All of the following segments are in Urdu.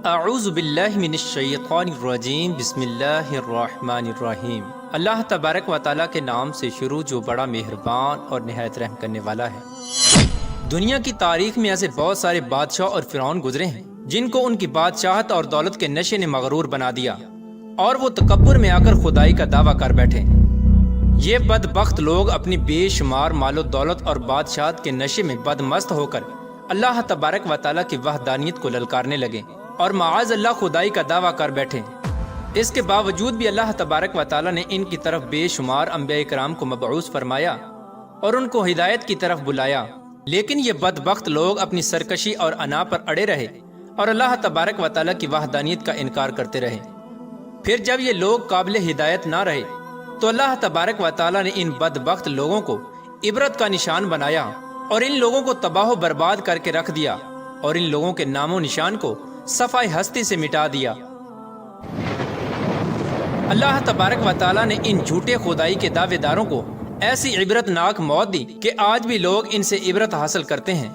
اعوذ باللہ من الشیطان الرجیم بسم اللہ الرحمن الرحیم۔ اللہ تبارک و تعالیٰ کے نام سے شروع جو بڑا مہربان اور نہایت رحم کرنے والا ہے۔ دنیا کی تاریخ میں ایسے بہت سارے بادشاہ اور فرعون گزرے ہیں جن کو ان کی بادشاہت اور دولت کے نشے نے مغرور بنا دیا اور وہ تکبر میں آ کر خدائی کا دعویٰ کر بیٹھے۔ یہ بدبخت لوگ اپنی بے شمار مال و دولت اور بادشاہت کے نشے میں بدمست ہو کر اللہ تبارک و تعالیٰ کی وحدانیت کو للکارنے لگے اور معاذ اللہ خدائی کا دعویٰ کر بیٹھے۔ اس کے باوجود بھی اللہ تبارک و تعالیٰ نے ان کی طرف بے شمار انبیاء کرام کو مبعوث فرمایا اور ان کو ہدایت کی طرف بلایا، لیکن یہ بدبخت لوگ اپنی سرکشی اور انا پر اڑے رہے اور اللہ تبارک و تعالیٰ کی وحدانیت کا انکار کرتے رہے۔ پھر جب یہ لوگ قابل ہدایت نہ رہے تو اللہ تبارک و تعالیٰ نے ان بدبخت لوگوں کو عبرت کا نشان بنایا اور ان لوگوں کو تباہ و برباد کر کے رکھ دیا اور ان لوگوں کے نام و نشان کو صفحہ ہستی سے مٹا دیا۔ اللہ تبارک و تعالیٰ نے ان جھوٹے خدائی کے دعوے داروں کو ایسی عبرت ناک موت دی کہ آج بھی لوگ ان سے عبرت حاصل کرتے ہیں۔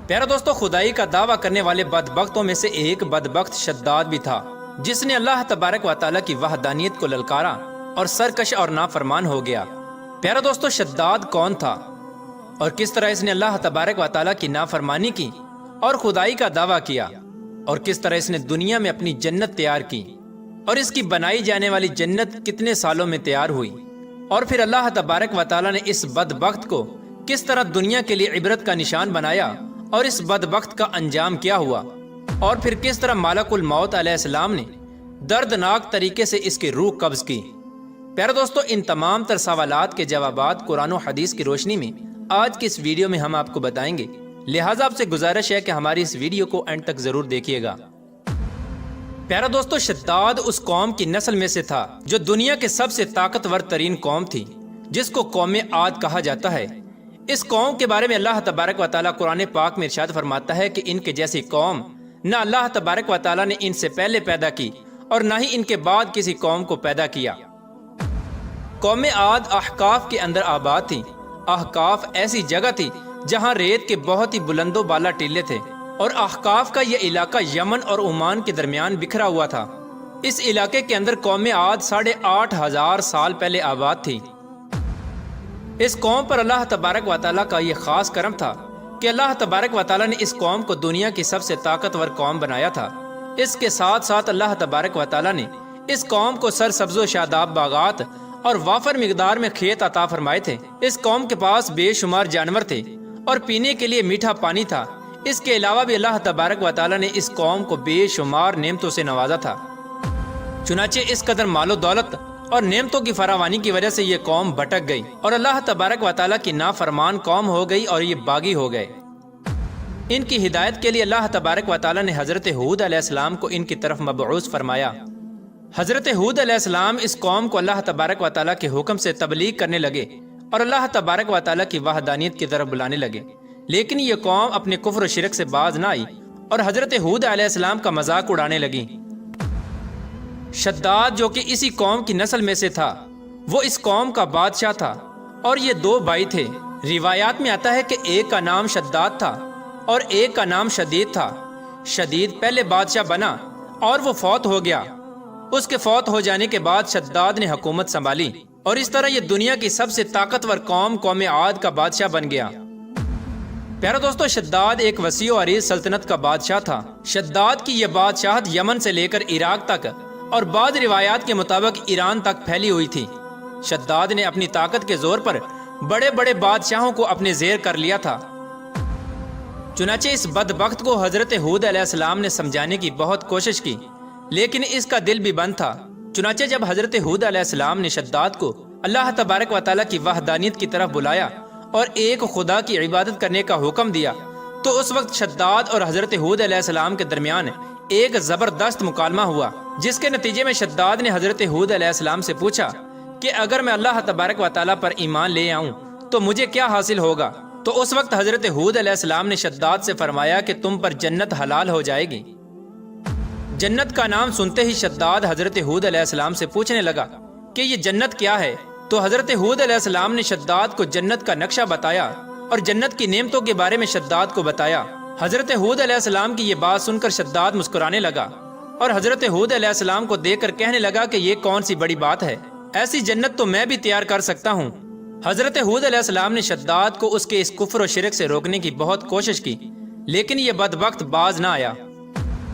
پیارا دوستو، خدائی کا دعویٰ کرنے والے بدبختوں میں سے ایک بدبخت شداد بھی تھا جس نے اللہ تبارک و تعالیٰ کی وحدانیت کو للکارا اور سرکش اور نافرمان ہو گیا۔ پیارا دوستو، شداد کون تھا اور کس طرح اس نے اللہ تبارک و تعالیٰ کی نافرمانی کی اور خدائی کا دعویٰ کیا، اور کس طرح اس نے دنیا میں اپنی جنت تیار کی اور اس کی بنائی جانے والی جنت کتنے سالوں میں تیار ہوئی، اور پھر اللہ تبارک و تعالیٰ نے اس بدبخت کو کس طرح دنیا کے لیے عبرت کا نشان بنایا اور اس بدبخت کا انجام کیا ہوا، اور پھر کس طرح ملک الموت علیہ السلام نے دردناک طریقے سے اس کی روح قبض کی۔ پیارے دوستو، ان تمام تر سوالات کے جوابات قرآن و حدیث کی روشنی میں آج کی اس ویڈیو میں ہم آپ کو بتائیں گے، لہٰذا آپ سے گزارش ہے کہ ہماری اس ویڈیو کو اینڈ تک ضرور دیکھیے گا۔ پیارا دوستو، شداد اس قوم کی نسل میں سے تھا جو دنیا کے سب سے طاقتور ترین قوم تھی، جس کو قوم عاد کہا جاتا ہے۔ اس قوم کے بارے میں اللہ تبارک و تعالیٰ قرآن پاک میں ارشاد فرماتا ہے کہ ان کے جیسی قوم نہ اللہ تبارک و تعالیٰ نے ان سے پہلے پیدا کی اور نہ ہی ان کے بعد کسی قوم کو پیدا کیا۔ قوم عاد احقاف کے اندر آباد تھی۔ احقاف ایسی جگہ تھی جہاں ریت کے بہت ہی بلند و بالا ٹیلے تھے، اور احقاف کا یہ علاقہ یمن اور عمان کے درمیان بکھرا ہوا تھا۔ اس علاقے کے اندر قوم عاد 8,500 سال پہلے آباد تھی۔ اس قوم پر اللہ تبارک و تعالیٰ کا یہ خاص کرم تھا کہ اللہ تبارک و تعالیٰ نے اس قوم کو دنیا کی سب سے طاقتور قوم بنایا تھا۔ اس کے ساتھ ساتھ اللہ تبارک و تعالیٰ نے اس قوم کو سرسبز و شاداب باغات اور وافر مقدار میں کھیت عطا فرمائے تھے۔ اس قوم کے پاس بے شمار جانور تھے اور پینے کے لیے میٹھا پانی تھا۔ اس کے علاوہ بھی اللہ تبارک و تعالیٰ نے اس قوم کو بے شمار نعمتوں سے نوازا تھا۔ چنانچہ اس قدر مال و دولت اور نعمتوں کی فراوانی کی وجہ سے یہ قوم بھٹک گئی اور اللہ تبارک و تعالیٰ کی نافرمان قوم ہو گئی اور یہ باغی ہو گئے۔ ان کی ہدایت کے لیے اللہ تبارک و تعالیٰ نے حضرت ہود علیہ السلام کو ان کی طرف مبعوث فرمایا۔ حضرت ہود علیہ السلام اس قوم کو اللہ تبارک و تعالیٰ کے حکم سے تبلیغ کرنے لگے اور اللہ تبارک و تعالیٰ کی وحدانیت کی طرف بلانے لگے، لیکن یہ قوم اپنے کفر و شرک سے باز نہ آئی اور حضرت ہود علیہ السلام کا مذاق اڑانے لگی۔ شداد جو کہ اسی قوم کی نسل میں سے تھا، وہ اس قوم کا بادشاہ تھا اور یہ 2 بھائی تھے۔ روایات میں آتا ہے کہ ایک کا نام شداد تھا اور ایک کا نام شدید تھا۔ شدید پہلے بادشاہ بنا اور وہ فوت ہو گیا۔ اس کے فوت ہو جانے کے بعد شداد نے حکومت سنبھالی اور اس طرح یہ دنیا کی سب سے طاقتور قوم عاد کا بادشاہ بن گیا۔ پیارا دوستو، شداد ایک وسیع و عریض سلطنت کا بادشاہ تھا۔ شداد کی یہ بادشاہت یمن سے لے کر عراق تک اور بعض روایات کے مطابق ایران تک پھیلی ہوئی تھی۔ شداد نے اپنی طاقت کے زور پر بڑے بڑے بادشاہوں کو اپنے زیر کر لیا تھا۔ چنانچہ اس بدبخت کو حضرت ہود علیہ السلام نے سمجھانے کی بہت کوشش کی، لیکن اس کا دل بھی بند تھا۔ چنانچہ جب حضرت ہود علیہ السلام نے شداد کو اللہ تبارک و تعالیٰ کی وحدانیت کی طرف بلایا اور ایک خدا کی عبادت کرنے کا حکم دیا، تو اس وقت شداد اور حضرت ہود علیہ السلام کے درمیان ایک زبردست مکالمہ ہوا، جس کے نتیجے میں شداد نے حضرت ہود علیہ السلام سے پوچھا کہ اگر میں اللہ تبارک و تعالیٰ پر ایمان لے آؤں تو مجھے کیا حاصل ہوگا؟ تو اس وقت حضرت ہود علیہ السلام نے شداد سے فرمایا کہ تم پر جنت حلال ہو جائے گی۔ جنت کا نام سنتے ہی شداد حضرت ہود علیہ السلام سے پوچھنے لگا کہ یہ جنت کیا ہے؟ تو حضرت ہود علیہ السلام نے شداد کو جنت کا نقشہ بتایا اور جنت کی نعمتوں کے بارے میں شداد کو بتایا۔ حضرت ہود علیہ السلام کی یہ بات سن کر شداد مسکرانے لگا اور حضرت ہود علیہ السلام کو دیکھ کر کہنے لگا کہ یہ کون سی بڑی بات ہے، ایسی جنت تو میں بھی تیار کر سکتا ہوں۔ حضرت ہود علیہ السلام نے شداد کو اس کے اس کفر و شرک سے روکنے کی بہت کوشش کی، لیکن یہ بدبخت باز نہ آیا۔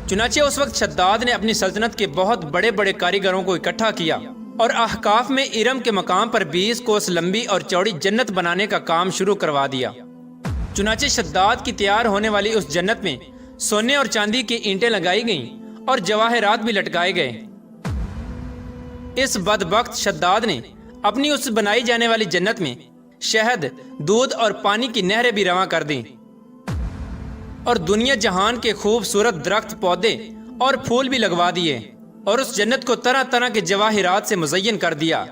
چنانچہ اس وقت شداد نے اپنی سلطنت کے بہت بڑے بڑے کاریگروں کو اکٹھا کیا اور احقاف میں ارم کے مقام پر 20 کوس لمبی اور چوڑی جنت بنانے کا کام شروع کروا دیا۔ چنانچہ شداد کی تیار ہونے والی اس جنت میں سونے اور چاندی کی اینٹیں لگائی گئیں اور جواہرات بھی لٹکائے گئے۔ اس بدبخت شداد نے اپنی اس بنائی جانے والی جنت میں شہد، دودھ اور پانی کی نہریں بھی رواں کر دیں اور دنیا جہان کے خوبصورت درخت، پودے اور پھول بھی لگوا دیے اور اس جنت کو طرح طرح کے جواہرات سے مزین کر دیا۔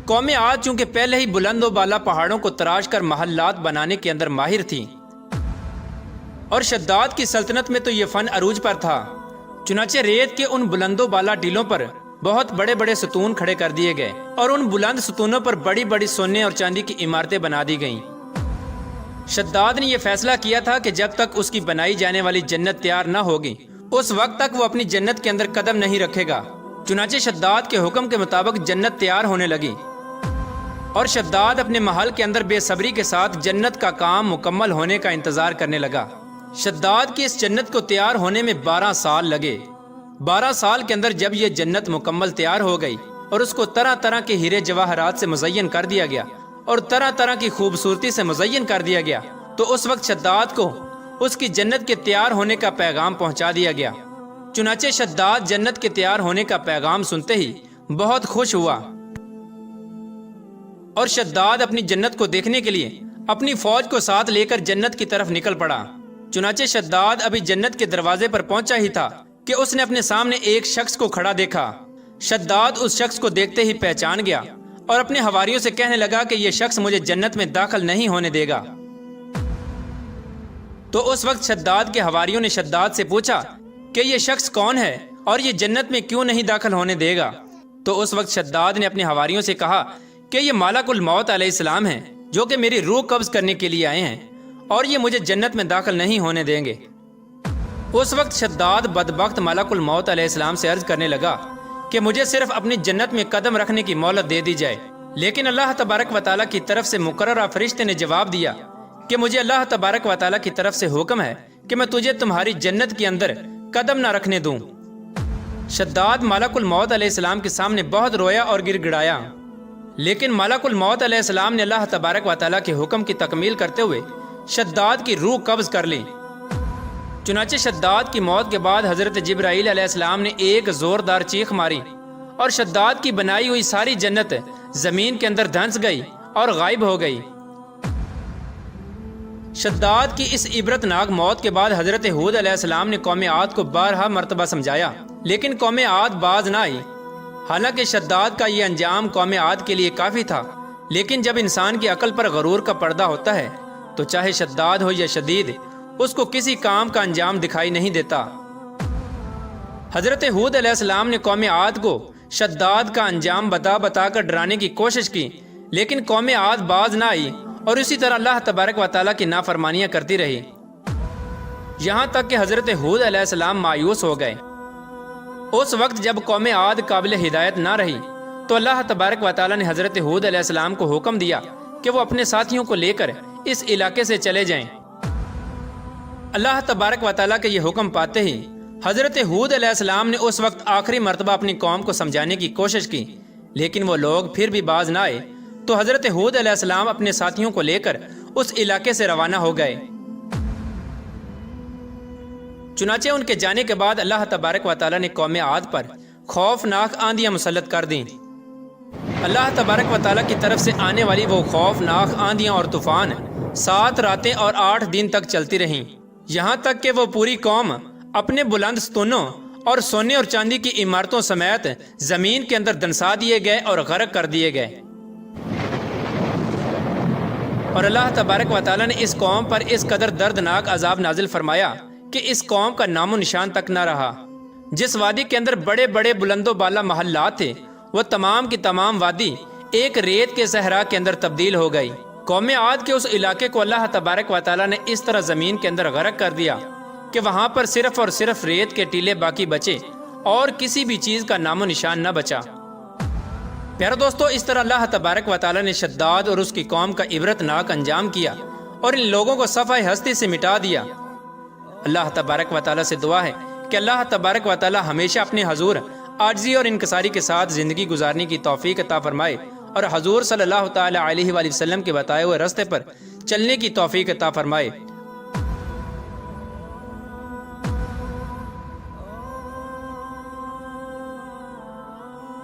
قوم عاد چونکہ پہلے ہی بلند و بالا پہاڑوں کو تراش کر محلات بنانے کے اندر ماہر تھی اور شداد کی سلطنت میں تو یہ فن عروج پر تھا، چنانچہ ریت کے ان بلند و بالا ٹیلوں پر بہت بڑے بڑے ستون کھڑے کر دیے گئے اور ان بلند ستونوں پر بڑی بڑی سونے اور چاندی کی عمارتیں بنا دی گئیں۔ شداد نے یہ فیصلہ کیا تھا کہ جب تک اس کی بنائی جانے والی جنت تیار نہ ہوگی اس وقت تک وہ اپنی جنت کے اندر قدم نہیں رکھے گا۔ چنانچہ شداد کے حکم کے مطابق جنت تیار ہونے لگی اور شداد اپنے محل کے اندر بے صبری کے ساتھ جنت کا کام مکمل ہونے کا انتظار کرنے لگا۔ شداد کی اس جنت کو تیار ہونے میں 12 سال لگے۔ 12 سال کے اندر جب یہ جنت مکمل تیار ہو گئی اور اس کو طرح طرح کے ہیرے جواہرات سے مزین کر دیا گیا اور طرح طرح کی خوبصورتی سے مزین کر دیا گیا، تو اس وقت شداد کو اس کی جنت کے تیار ہونے کا پیغام پہنچا دیا گیا۔ چنانچہ شداد جنت کے تیار ہونے کا پیغام سنتے ہی بہت خوش ہوا اور شداد اپنی جنت کو دیکھنے کے لیے اپنی فوج کو ساتھ لے کر جنت کی طرف نکل پڑا۔ چنانچہ شداد ابھی جنت کے دروازے پر پہنچا ہی تھا کہ اس نے اپنے سامنے ایک شخص کو کھڑا دیکھا۔ شداد اس شخص کو دیکھتے ہی پہچان گیا اور اپنے حواریوں سے کہنے لگا کہ یہ شخص مجھے جنت میں داخل نہیں ہونے دے گا۔ تو اس وقت شداد کے حواریوں نے شداد سے پوچھا کہ یہ شخص کون ہے اور یہ جنت میں کیوں نہیں داخل ہونے دے گا؟ تو اس وقت شداد نے اپنے حواریوں سے کہا کہ یہ ملک الموت علیہ السلام ہیں جو کہ میری روح قبض کرنے کے لیے آئے ہیں اور یہ مجھے جنت میں داخل نہیں ہونے دیں گے۔ اس وقت شداد بدبخت ملک الموت علیہ السلام سے عرض کرنے لگا کہ مجھے صرف اپنی جنت میں قدم رکھنے کی مہلت دے دی جائے، لیکن اللہ تبارک و تعالیٰ کی طرف سے مقررہ فرشتے نے جواب دیا کہ مجھے اللہ تبارک و تعالیٰ کی طرف سے حکم ہے کہ میں تجھے تمہاری جنت کے اندر قدم نہ رکھنے دوں۔ شداد ملک الموت علیہ السلام کے سامنے بہت رویا اور گر گڑایا، لیکن ملک الموت علیہ السلام نے اللہ تبارک و تعالیٰ کے حکم کی تکمیل کرتے ہوئے شداد کی روح قبض کر لی۔ چنانچہ شداد کی موت کے بعد حضرت جبرائیل علیہ السلام نے ایک زوردار چیخ ماری اور شداد کی بنائی ہوئی ساری جنت زمین کے اندر دھنس گئی اور غائب ہو گئی۔ شداد کی اس عبرت ناک موت کے بعد حضرت ہود علیہ السلام نے قوم عاد کو بارہا مرتبہ سمجھایا، لیکن قوم عاد باز نہ آئی۔ حالانکہ شداد کا یہ انجام قوم عاد کے لیے کافی تھا، لیکن جب انسان کی عقل پر غرور کا پردہ ہوتا ہے تو چاہے شداد ہو یا شدید، اس کو کسی کام کا انجام دکھائی نہیں دیتا۔ حضرت ہود علیہ السلام نے قوم عاد کو شداد کا انجام بتا بتا کر ڈرانے کی کوشش کی، لیکن قوم عاد باز نہ آئی اور اسی طرح اللہ تبارک و تعالیٰ کی نافرمانیاں کرتی رہی، یہاں تک کہ حضرت ہود علیہ السلام مایوس ہو گئے۔ اس وقت جب قوم عاد قابل ہدایت نہ رہی تو اللہ تبارک و تعالیٰ نے حضرت ہود علیہ السلام کو حکم دیا کہ وہ اپنے ساتھیوں کو لے کر اس علاقے سے چلے جائیں۔ اللہ تبارک و تعالیٰ کے یہ حکم پاتے ہی حضرت ہود علیہ السلام نے اس وقت آخری مرتبہ اپنی قوم کو سمجھانے کی کوشش کی، لیکن وہ لوگ پھر بھی باز نہ آئے، تو حضرت ہود علیہ السلام اپنے ساتھیوں کو لے کر اس علاقے سے روانہ ہو گئے۔ چنانچہ ان کے جانے کے بعد اللہ تبارک و تعالیٰ نے قوم عاد پر خوفناک آندیاں مسلط کر دیں۔ اللہ تبارک و تعالیٰ کی طرف سے آنے والی وہ خوفناک آندیاں اور طوفان 7 راتیں اور 8 دن تک چلتی رہیں، یہاں تک کہ وہ پوری قوم اپنے بلند ستونوں اور سونے اور چاندی کی عمارتوں سمیت زمین کے اندر دنسا دیے گئے اور غرق کر دیے گئے۔ اور اللہ تبارک و تعالیٰ نے اس قوم پر اس قدر دردناک عذاب نازل فرمایا کہ اس قوم کا نام و نشان تک نہ رہا۔ جس وادی کے اندر بڑے بڑے بلند و بالا محلات تھے، وہ تمام کی تمام وادی ایک ریت کے صحرا کے اندر تبدیل ہو گئی۔ قوم عاد کے اس علاقے کو اللہ تبارک و تعالیٰ نے اس طرح زمین کے اندر غرق کر دیا کہ وہاں پر صرف اور صرف ریت کے ٹیلے باقی بچے اور کسی بھی چیز کا نام و نشان نہ بچا۔ پیارے دوستو، اس طرح اللہ تبارک و تعالیٰ نے شداد اور اس کی قوم کا عبرت ناک انجام کیا اور ان لوگوں کو صفحہ ہستی سے مٹا دیا۔ اللہ تبارک و تعالیٰ سے دعا ہے کہ اللہ تبارک و تعالیٰ ہمیشہ اپنے حضور عاجزی اور انکساری کے ساتھ زندگی گزارنے کی توفیق عطا فرمائے اور حضور صلی اللہ تعالیٰ علیہ وآلہ وسلم کے بتائے ہوئے راستے پر چلنے کی توفیق عطا فرمائے۔